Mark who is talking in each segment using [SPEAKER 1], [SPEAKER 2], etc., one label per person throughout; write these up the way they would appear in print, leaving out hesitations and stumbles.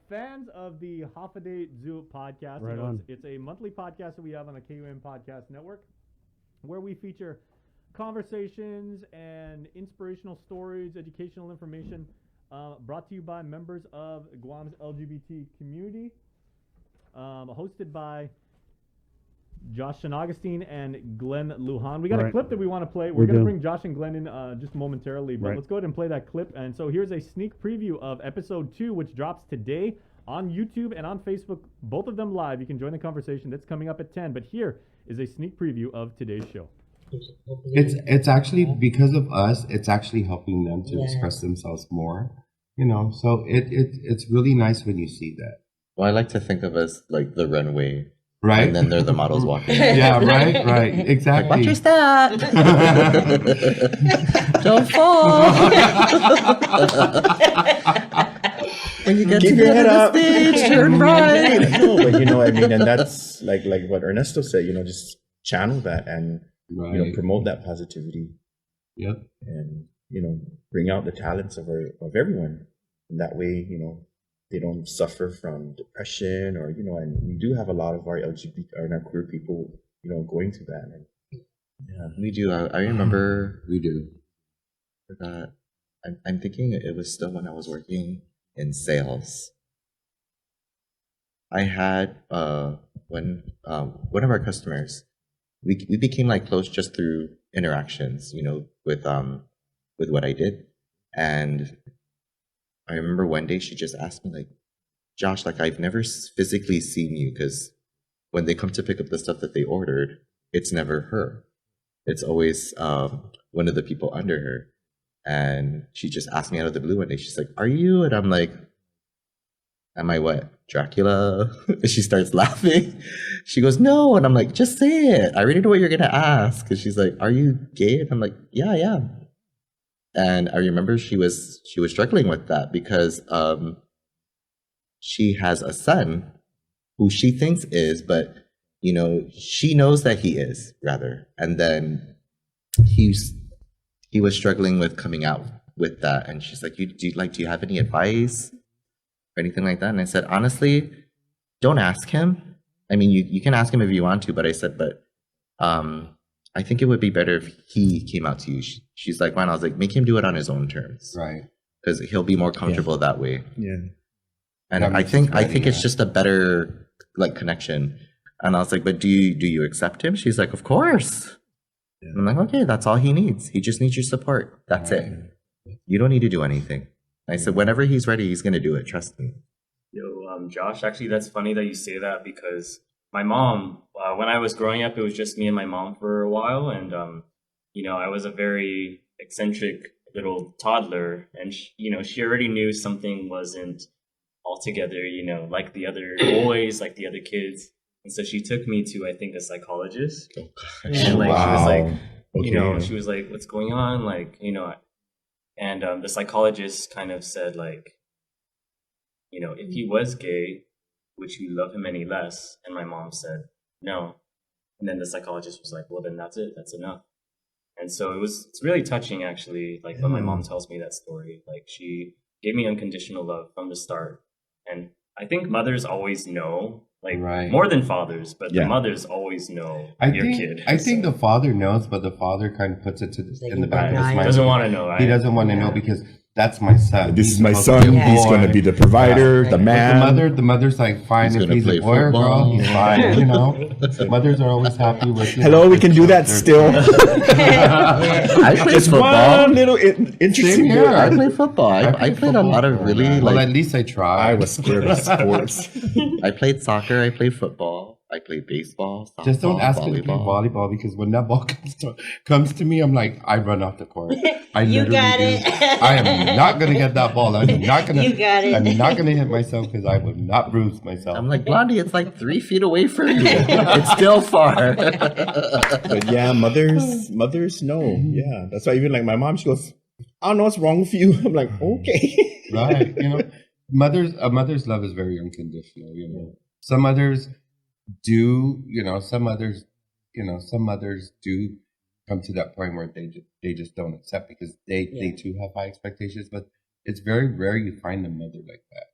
[SPEAKER 1] fans of the Hafa Adai Yu Podcast.
[SPEAKER 2] Right on.
[SPEAKER 1] It's a monthly podcast that we have on the KUM Podcast Network where we feature conversations and inspirational stories, educational information brought to you by members of Guam's LGBT community, hosted by Josh San Agustin and Glenn Lujan. We got a clip that we want to play. We're going to bring Josh and Glenn in just momentarily, but let's go ahead and play that clip. And so here's a sneak preview of episode 2, which drops today on YouTube and on Facebook, both of them live. You can join the conversation. That's coming up at 10. But here is a sneak preview of today's show.
[SPEAKER 3] It's actually, because of us, it's actually helping them to express themselves more, so it's really nice when you see that.
[SPEAKER 4] Well, I like to think of us like the runway.
[SPEAKER 3] Right.
[SPEAKER 4] And then they're the models walking.
[SPEAKER 3] Yeah, right. Exactly.
[SPEAKER 4] Like, watch your step. Don't fall. When you get
[SPEAKER 2] Keep
[SPEAKER 4] to
[SPEAKER 2] your
[SPEAKER 4] the
[SPEAKER 2] head
[SPEAKER 4] end
[SPEAKER 2] up.
[SPEAKER 4] of the stage, turn right.
[SPEAKER 2] No, but I mean, and that's like what Ernesto said, just channel that and, promote that positivity.
[SPEAKER 3] Yep.
[SPEAKER 2] And, bring out the talents of everyone. And that way, they don't suffer from depression or, and we do have a lot of our LGBT or our queer people, going through that. And,
[SPEAKER 4] yeah, we do. I remember.
[SPEAKER 3] We do.
[SPEAKER 4] Forgot. I'm thinking it was still when I was working in sales. I had one of our customers. We became like close just through interactions, with what I did, and I remember one day she just asked me like, Josh, like I've never physically seen you because when they come to pick up the stuff that they ordered, it's never her. It's always one of the people under her. And she just asked me out of the blue one day. She's like, "Are you?" And I'm like, "Am I what? Dracula?" And she starts laughing. She goes, "No." And I'm like, "Just say it. I already know what you're gonna ask." And she's like, "Are you gay?" And I'm like, "Yeah, I am." And I remember she was struggling with that because she has a son who she thinks is, but she knows that he is, rather. And then he was struggling with coming out with that, and she's like, "Do you have any advice or anything like that?" And I said, honestly, don't ask him. I mean, you can ask him if you want to, but I said, I think it would be better if he came out to you. She's like, "Fine." I was like, make him do it on his own terms,
[SPEAKER 3] Right?
[SPEAKER 4] Because he'll be more comfortable that way.
[SPEAKER 2] Yeah.
[SPEAKER 4] And I think it's just a better like connection. And I was like, "But do you accept him?" She's like, "Of course." Yeah. I'm like, "Okay, that's all he needs. He just needs your support. That's it. You don't need to do anything." I said, "Whenever he's ready, he's gonna do it. Trust me."
[SPEAKER 5] Yo, Josh, actually, that's funny that you say that because my mom, when I was growing up, it was just me and my mom for a while, and I was a very eccentric little toddler, and she already knew something wasn't altogether, like the other boys, like the other kids. And so she took me to, I think, a psychologist.
[SPEAKER 4] Oh,
[SPEAKER 5] And she was like,
[SPEAKER 2] Okay.
[SPEAKER 5] she was like, "What's going on?" Like, and the psychologist kind of said like, if he was gay, would you love him any less? And my mom said, no. And then the psychologist was like, well, then that's it. That's enough. And so it's really touching, actually, like when my mom tells me that story. Like, she gave me unconditional love from the start. And I think mothers always know, like more than fathers, but the mothers always know your kid.
[SPEAKER 3] I think the father knows, but the father kind of puts it in the back of his mind.
[SPEAKER 5] He doesn't want to know, right?
[SPEAKER 3] He doesn't want to know because that's my son.
[SPEAKER 2] This is my son. He's going to be the provider, the man.
[SPEAKER 3] The mother's like, fine,
[SPEAKER 4] He's
[SPEAKER 3] if he's a boy or girl, he's fine, Mothers are always happy with
[SPEAKER 2] Hello, we can do that still.
[SPEAKER 4] I played
[SPEAKER 2] Just
[SPEAKER 4] football.
[SPEAKER 2] one little interesting
[SPEAKER 3] here.
[SPEAKER 4] I played football. I played a lot of really
[SPEAKER 3] well, at least I tried.
[SPEAKER 2] I was scared of sports.
[SPEAKER 4] I played soccer. I played football. I played baseball. Softball,
[SPEAKER 3] Just don't ask me to play
[SPEAKER 4] volleyball.
[SPEAKER 3] volleyball because when that ball comes to me, I'm like, I run off the court. I
[SPEAKER 6] You
[SPEAKER 3] literally
[SPEAKER 6] got
[SPEAKER 3] do.
[SPEAKER 6] it.
[SPEAKER 3] I am not going to get that ball. I'm not going to.
[SPEAKER 6] You got it.
[SPEAKER 3] I'm not going to hit myself because I would not bruise myself.
[SPEAKER 4] I'm like, Blondie, it's like 3 feet away from you. It's still far.
[SPEAKER 2] But yeah, mothers know. Yeah, that's why even like my mom, she goes, "I don't know what's wrong with you." I'm like, okay.
[SPEAKER 3] Right. A mother's love is very unconditional. Some mothers do. Some mothers do come to that point where they just don't accept because they too have high expectations. But it's very rare you find a mother like that.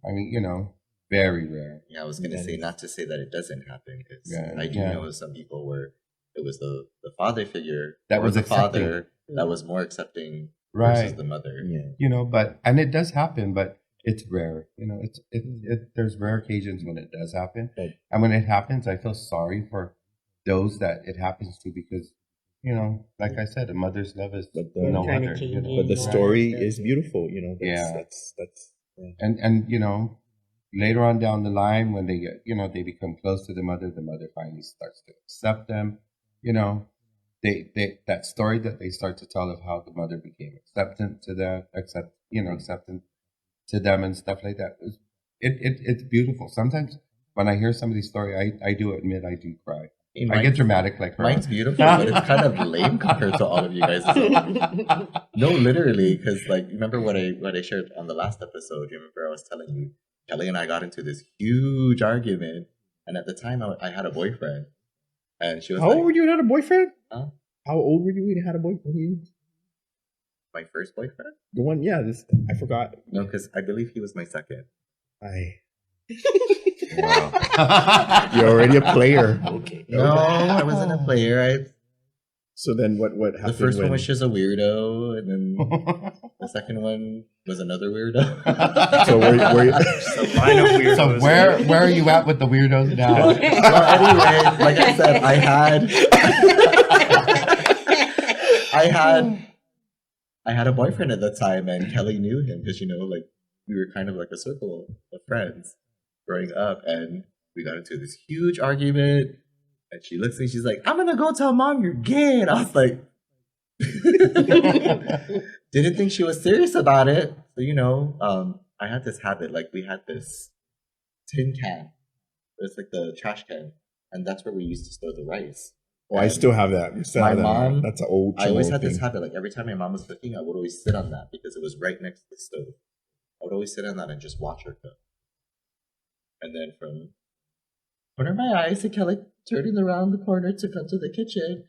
[SPEAKER 3] I mean, very rare.
[SPEAKER 4] Yeah, I was gonna say, not to say that it doesn't happen, because
[SPEAKER 3] Yeah,
[SPEAKER 4] I do
[SPEAKER 3] yeah.
[SPEAKER 4] know some people where it was the father figure
[SPEAKER 3] That
[SPEAKER 4] or
[SPEAKER 3] was
[SPEAKER 4] the
[SPEAKER 3] accepting.
[SPEAKER 4] father that was more accepting
[SPEAKER 3] Right.
[SPEAKER 4] versus the mother.
[SPEAKER 2] Yeah.
[SPEAKER 3] And it does happen, but it's rare. There's rare occasions when it does happen.
[SPEAKER 2] Right.
[SPEAKER 3] And when it happens, I feel sorry for those that it happens to, because, like I said, a mother's love is
[SPEAKER 2] But
[SPEAKER 3] no
[SPEAKER 6] trying to
[SPEAKER 3] other.
[SPEAKER 6] change it.
[SPEAKER 2] But the
[SPEAKER 6] Yeah.
[SPEAKER 2] story is beautiful,
[SPEAKER 3] Yeah.
[SPEAKER 2] That's
[SPEAKER 3] And later on down the line, when they get, they become close to the mother finally starts to accept them. They that story that they start to tell of how the mother became acceptant to them, acceptant to them and stuff like that. It's beautiful. Sometimes when I hear somebody's story, I do admit I do cry. I get dramatic like her.
[SPEAKER 4] Mine's beautiful, but it's kind of lame compared to all of you guys. No, literally, because remember what I shared on the last episode? You remember I was telling you, Kelly and I got into this huge argument, and at the time I had a boyfriend, and she was
[SPEAKER 2] How old were you when you had a boyfriend?
[SPEAKER 4] Huh?
[SPEAKER 2] How old were you when you had a boyfriend?
[SPEAKER 4] My first boyfriend?
[SPEAKER 2] The one, I forgot.
[SPEAKER 4] No, because I believe he was my second.
[SPEAKER 2] Wow. You're already a player.
[SPEAKER 6] Okay.
[SPEAKER 4] No, I wasn't a player.
[SPEAKER 2] So then what happened?
[SPEAKER 4] The first one was just a weirdo, and then the second one was another weirdo.
[SPEAKER 2] So were you
[SPEAKER 5] Just a line of weirdos.
[SPEAKER 3] So where are you at with the weirdos now?
[SPEAKER 4] Well, anyway, like I said, I had a boyfriend at the time, and Kelly knew him because we were kind of like a circle of friends growing up, and we got into this huge argument. And she looks at me, she's like, "I'm gonna go tell mom you're gay." And I was like, didn't think she was serious about it. So I had this habit, we had this tin can. It's like the trash can, and that's where we used to store the rice.
[SPEAKER 2] I still have that. You still
[SPEAKER 4] My
[SPEAKER 2] have that.
[SPEAKER 4] mom,
[SPEAKER 2] That's an old.
[SPEAKER 4] I always had
[SPEAKER 2] thing.
[SPEAKER 4] this habit, every time my mom was cooking, I would always sit on that because it was right next to the stove. I would always sit on that and just watch her cook. And then from corner of my eye, I see Kelly turning around the corner to come to the kitchen.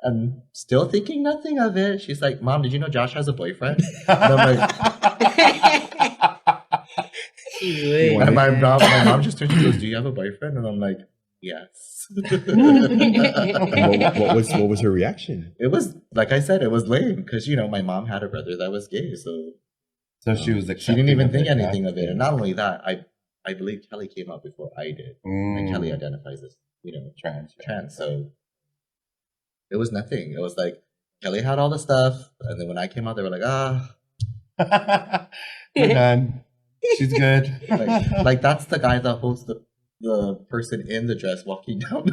[SPEAKER 4] I'm still thinking nothing of it. She's like, "Mom, did you know Josh has a boyfriend?" And I'm like, and my mom just turns and goes, "Do you have a boyfriend?" And I'm like, "Yes."
[SPEAKER 2] What was her reaction?
[SPEAKER 4] It was, like I said, it was lame because, my mom had a brother that was gay. So
[SPEAKER 3] she was
[SPEAKER 4] she didn't even think anything of it. And not only that, I believe Kelly came out before I did. And Kelly identifies as, trans. So it was nothing. It was like Kelly had all the stuff. And then when I came out, they were like,
[SPEAKER 3] we're done. She's good.
[SPEAKER 4] like that's the guy that holds the person in the dress walking down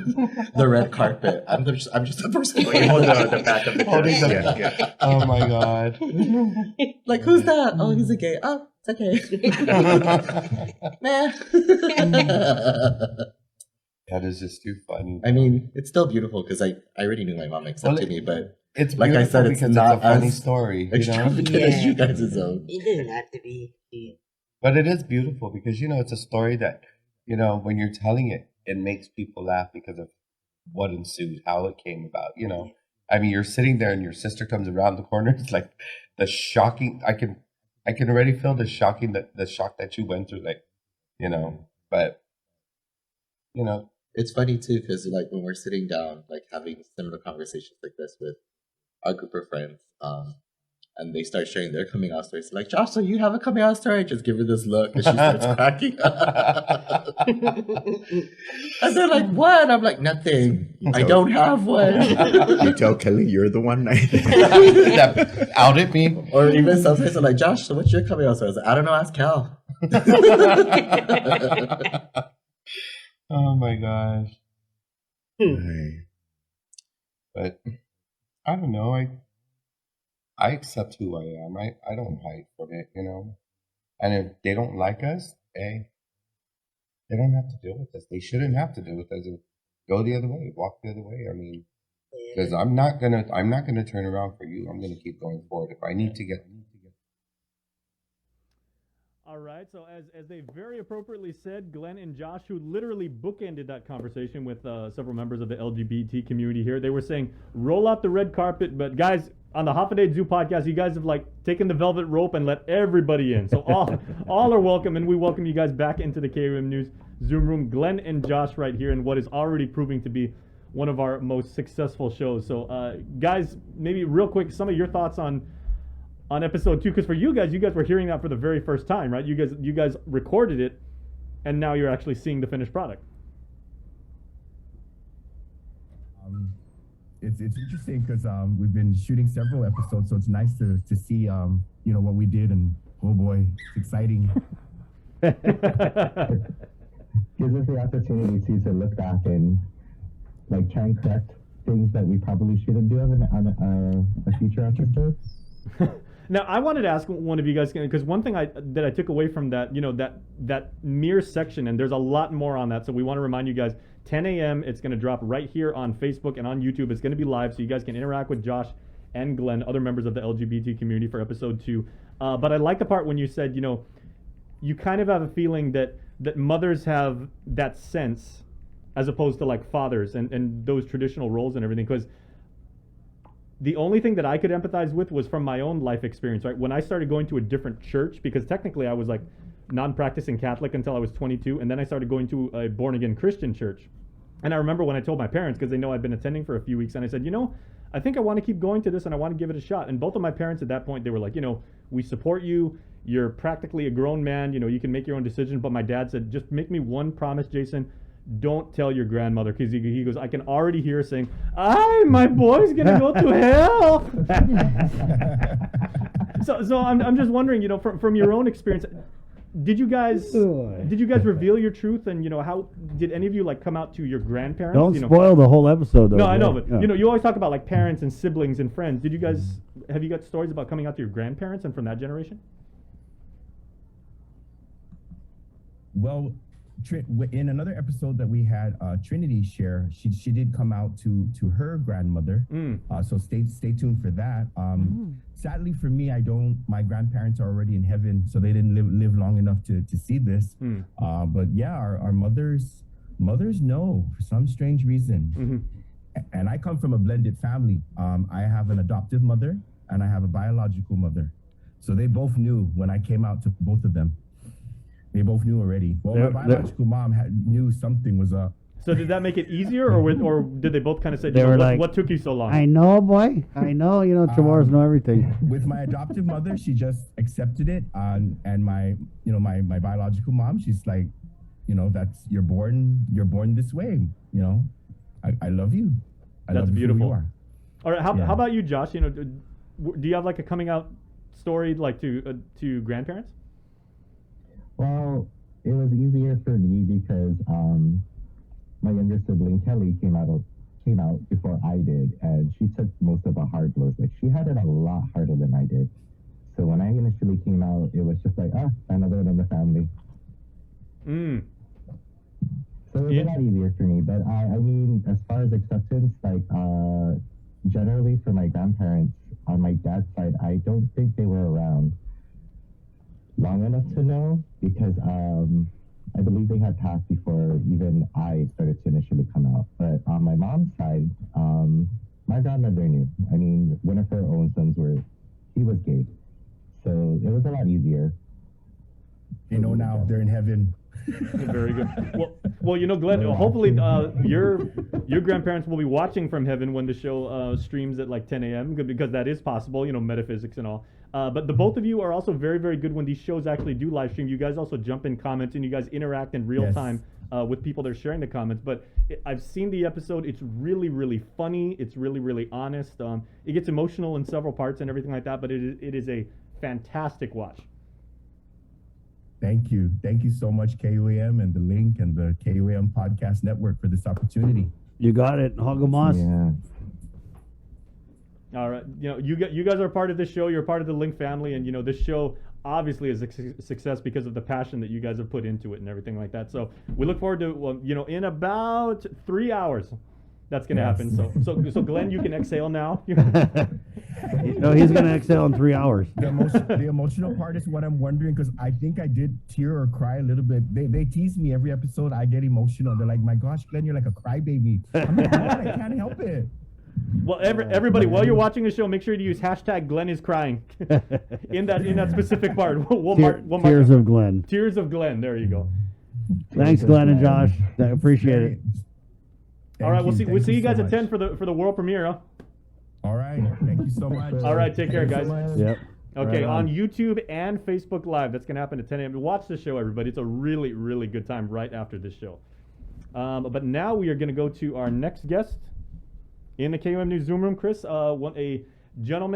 [SPEAKER 4] the red carpet. I'm just the person
[SPEAKER 5] Hold the back of the
[SPEAKER 3] Holding
[SPEAKER 5] dress.
[SPEAKER 3] the-
[SPEAKER 5] Yeah.
[SPEAKER 3] Oh my god.
[SPEAKER 4] like, who's that? Oh, he's a gay. Oh, it's okay. Nah.
[SPEAKER 3] That is just too funny.
[SPEAKER 4] I mean, it's still beautiful because I already knew my mom accepted me, but
[SPEAKER 3] It's
[SPEAKER 4] like I
[SPEAKER 3] beautiful
[SPEAKER 4] said, it's
[SPEAKER 3] because
[SPEAKER 4] not
[SPEAKER 3] it's a funny
[SPEAKER 4] as
[SPEAKER 3] story,
[SPEAKER 4] extravagant as you guys' own.
[SPEAKER 6] It doesn't have to be.
[SPEAKER 3] But it is beautiful because it's a story that when you're telling it, it makes people laugh because of what ensued, how it came about. I mean, you're sitting there and your sister comes around the corner. It's like the shocking. I can already feel the shock that you went through. But
[SPEAKER 4] It's funny too because when we're sitting down, having similar conversations like this with our group of friends, and they start sharing their coming out stories. Like, "Josh, so you have a coming out story?" I just give her this look and she starts cracking up. And they're like, "What?" And I'm like, "Nothing. I don't have one."
[SPEAKER 2] You tell Kelly you're the one.
[SPEAKER 3] that outed me.
[SPEAKER 4] Or even sometimes I'm like, "Josh, so what's your coming out story?" I was like, "I don't know, ask Cal."
[SPEAKER 3] Oh my gosh. But I don't know. I accept who I am. I don't hide from it, And if they don't like us, hey, they don't have to deal with us. They shouldn't have to deal with us. Go the other way, walk the other way. I mean, because I'm not gonna turn around for you. I'm gonna keep going forward. If I need to get.
[SPEAKER 1] All right, so as they very appropriately said, Glenn and Josh, who literally bookended that conversation with several members of the LGBT community here, they were saying, roll out the red carpet. But guys, on the Hafa Adai Yu Podcast, you guys have like taken the velvet rope and let everybody in. So all are welcome, and we welcome you guys back into the KUM News Zoom room. Glenn and Josh right here in what is already proving to be one of our most successful shows. So guys, maybe real quick, some of your thoughts on episode 2, because for you guys were hearing that for the very first time, right? You guys recorded it, and now you're actually seeing the finished product.
[SPEAKER 6] It's interesting because we've been shooting several episodes, so it's nice to see what we did, and oh boy, it's exciting.
[SPEAKER 7] Gives us the opportunity to look back and like try and correct things that we probably shouldn't do on a future episode.
[SPEAKER 1] Now, I wanted to ask one of you guys, because one thing that I took away from that, that mirror section, and there's a lot more on that, so we want to remind you guys, 10 a.m., it's going to drop right here on Facebook and on YouTube. It's going to be live, so you guys can interact with Josh and Glenn, other members of the LGBT community, for episode 2. But I like the part when you said, you kind of have a feeling that mothers have that sense as opposed to like fathers and those traditional roles and everything, because the only thing that I could empathize with was from my own life experience, right? When I started going to a different church, because technically I was like non-practicing Catholic until I was 22, and then I started going to a born-again Christian church. And I remember when I told my parents, because they know I'd been attending for a few weeks, and I said, I think I want to keep going to this and I want to give it a shot. And both of my parents at that point, they were like, we support you. You're practically a grown man. You can make your own decision. But my dad said, just make me one promise, Jason. Don't tell your grandmother, because he goes, I can already hear her saying, my boy's gonna go to hell. so I'm just wondering, from your own experience, did you guys reveal your truth, and how did any of you like come out to your grandparents?
[SPEAKER 8] Don't spoil the whole episode, though.
[SPEAKER 1] No, I know, but you always talk about like parents and siblings and friends. Have you got stories about coming out to your grandparents and from that generation?
[SPEAKER 6] Well, in another episode that we had, Trinity share, she did come out to her grandmother. So stay tuned for that. Sadly for me, my grandparents are already in heaven, so they didn't live long enough to see this. But yeah, our mothers know for some strange reason. And I come from a blended family. I have an adoptive mother and I have a biological mother. So they both knew when I came out to both of them. They both knew already. Well, my biological mom knew something was up.
[SPEAKER 1] So did that make it easier, or did they both kind of say, what took you so long?
[SPEAKER 8] I know, boy. I know. Tomorrow's know everything.
[SPEAKER 6] With my adoptive mother, she just accepted it, and my biological mom, she's like, that's you're born this way. I love you.
[SPEAKER 1] That's beautiful. All right. How about you, Josh? Do you have like a coming out story like to grandparents?
[SPEAKER 7] Well, it was easier for me because my younger sibling Kelly came out before I did, and she took most of the hard blows. Like, she had it a lot harder than I did. So when I initially came out, it was just like, another one in the family. So it was a lot easier for me. But I mean, as far as acceptance, like generally for my grandparents on my dad's side, I don't think they were around long enough to know, because I believe they had passed before even I started to initially come out. But on my mom's side, my grandmother knew. I mean, one of her own sons he was gay. So it was a lot easier.
[SPEAKER 6] They know now, they're in heaven.
[SPEAKER 1] Very good. Well, Glenn, hopefully your grandparents will be watching from heaven when the show streams at like 10 a.m. because that is possible, metaphysics and all. But the both of you are also very, very good when these shows actually do live stream. You guys also jump in comments and you guys interact in real time with people that are sharing the comments. But I've seen the episode. It's really, really funny. It's really, really honest. It gets emotional in several parts and everything like that. But it is a fantastic watch.
[SPEAKER 6] Thank you. Thank you so much, KUAM and the Link and the KUAM Podcast Network for this opportunity.
[SPEAKER 8] You got it. Hogamos.
[SPEAKER 7] Yeah.
[SPEAKER 1] All right. You guys are part of this show. You're part of the Link family. And, this show obviously is a success because of the passion that you guys have put into it and everything like that. So we look forward to, in about 3 hours, that's going to happen. So Glenn, you can exhale now.
[SPEAKER 8] No, he's going to exhale in 3 hours.
[SPEAKER 6] The emotional part is what I'm wondering, because I think I did tear or cry a little bit. They tease me every episode. I get emotional. They're like, my gosh, Glenn, you're like a crybaby. I'm like, I can't help it.
[SPEAKER 1] Well, everybody, while you're watching the show, make sure to use hashtag Glenn is crying in that specific part. We'll mark
[SPEAKER 8] Tears of Glenn.
[SPEAKER 1] Tears of Glenn. There you go.
[SPEAKER 8] Thanks, Glenn and Josh. I appreciate it.
[SPEAKER 1] All right, we'll see you guys at 10 for the world premiere. Huh?
[SPEAKER 3] All right. Thank you so much.
[SPEAKER 1] All right, take care, guys.
[SPEAKER 8] Yep.
[SPEAKER 1] Okay,
[SPEAKER 8] Right
[SPEAKER 1] on YouTube and Facebook Live. That's going to happen at 10 a.m. Watch the show, everybody. It's a really, really good time right after this show. But now we are going to go to our next guest in the KUM News Zoom room, Chris. A gentleman.